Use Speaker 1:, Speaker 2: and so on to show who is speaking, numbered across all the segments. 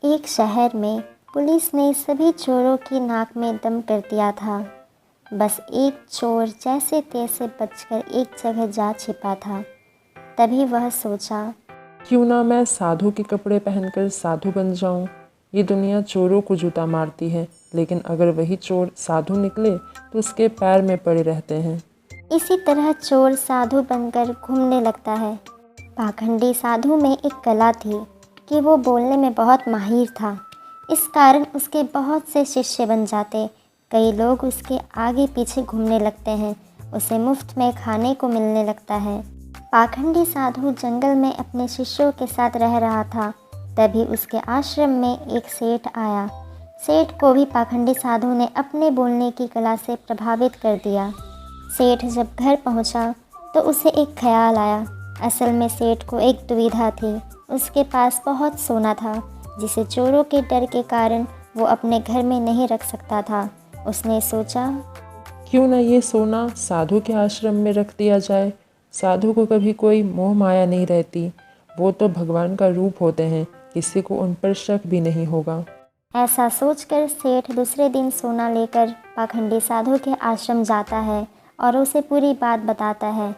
Speaker 1: एक शहर में पुलिस ने सभी चोरों की नाक में दम कर दिया था। बस एक चोर जैसे तैसे बचकर एक जगह जा छिपा था। तभी वह सोचा,
Speaker 2: क्यों ना मैं साधु के कपड़े पहनकर साधु बन जाऊं। ये दुनिया चोरों को जूता मारती है, लेकिन अगर वही चोर साधु निकले तो उसके पैर में पड़े रहते हैं।
Speaker 1: इसी तरह चोर साधु बनकर घूमने लगता है। पाखंडी साधु में एक कला थी कि वो बोलने में बहुत माहिर था। इस कारण उसके बहुत से शिष्य बन जाते। कई लोग उसके आगे पीछे घूमने लगते हैं। उसे मुफ्त में खाने को मिलने लगता है। पाखंडी साधु जंगल में अपने शिष्यों के साथ रह रहा था। तभी उसके आश्रम में एक सेठ आया। सेठ को भी पाखंडी साधु ने अपने बोलने की कला से प्रभावित कर दिया। सेठ जब घर पहुंचा तो उसे एक ख्याल आया। असल में सेठ को एक दुविधा थी। उसके पास बहुत सोना था, जिसे चोरों के डर के कारण वो अपने घर में नहीं रख सकता था। उसने सोचा,
Speaker 2: क्यों ना ये सोना साधु के आश्रम में रख दिया जाए। साधु को कभी कोई मोह माया नहीं रहती। वो तो भगवान का रूप होते हैं, किसी को उन पर शक भी नहीं होगा।
Speaker 1: ऐसा सोचकर सेठ दूसरे दिन सोना लेकर पाखंडी साधु के आश्रम जाता है और उसे पूरी बात बताता है।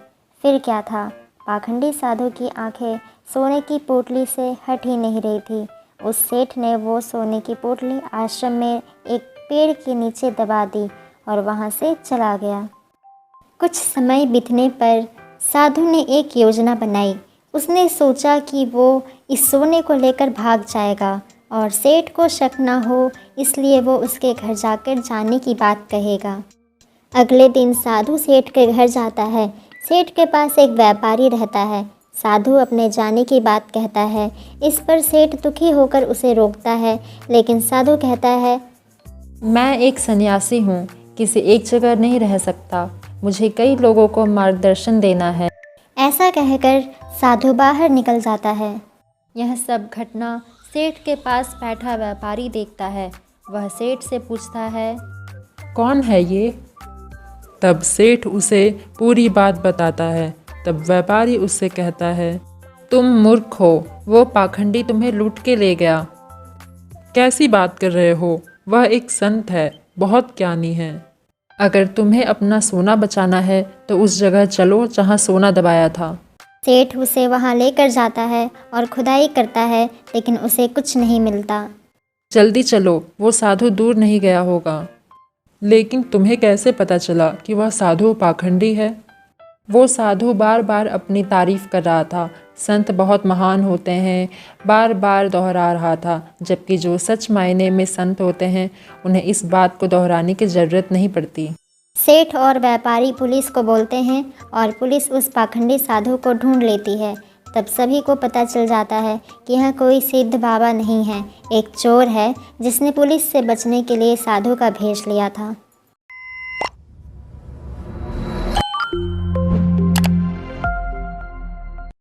Speaker 1: फिर क्या था, पाखंडी साधु की आंखें सोने की पोटली से हट ही नहीं रही थी। उस सेठ ने वो सोने की पोटली आश्रम में एक पेड़ के नीचे दबा दी और वहाँ से चला गया। कुछ समय बीतने पर साधु ने एक योजना बनाई। उसने सोचा कि वो इस सोने को लेकर भाग जाएगा और सेठ को शक ना हो, इसलिए वो उसके घर जाकर जाने की बात कहेगा। अगले दिन साधु सेठ के घर जाता है। सेठ के पास एक व्यापारी रहता है। साधु अपने जाने की बात कहता है। इस पर सेठ दुखी होकर उसे रोकता है, लेकिन साधु कहता है,
Speaker 3: मैं एक सन्यासी हूँ, किसी एक जगह नहीं रह सकता। मुझे कई लोगों को मार्गदर्शन देना है।
Speaker 1: ऐसा कहकर साधु बाहर निकल जाता है।
Speaker 3: यह सब घटना सेठ के पास बैठा व्यापारी देखता है। वह सेठ से पूछता है,
Speaker 2: कौन है ये? तब सेठ उसे पूरी बात बताता है। तब व्यापारी उससे कहता है, तुम मूर्ख हो, वो पाखंडी तुम्हें लूट के ले गया। कैसी बात कर रहे हो? वह एक संत है, बहुत ज्ञानी है। अगर तुम्हें अपना सोना बचाना है तो उस जगह चलो जहाँ सोना दबाया था।
Speaker 1: सेठ उसे वहाँ लेकर जाता है और खुदाई करता है, लेकिन उसे कुछ नहीं मिलता।
Speaker 2: जल्दी चलो, वो साधु दूर नहीं गया होगा। लेकिन तुम्हें कैसे पता चला कि वह साधु पाखंडी है? वो साधु बार बार अपनी तारीफ कर रहा था। संत बहुत महान होते हैं, बार बार दोहरा रहा था। जबकि जो सच मायने में संत होते हैं, उन्हें इस बात को दोहराने की ज़रूरत नहीं पड़ती।
Speaker 1: सेठ और व्यापारी पुलिस को बोलते हैं और पुलिस उस पाखंडी साधु को ढूंढ लेती है। तब सभी को पता चल जाता है कि यह कोई सिद्ध बाबा नहीं है, एक चोर है जिसने पुलिस से बचने के लिए साधु का भेष लिया था।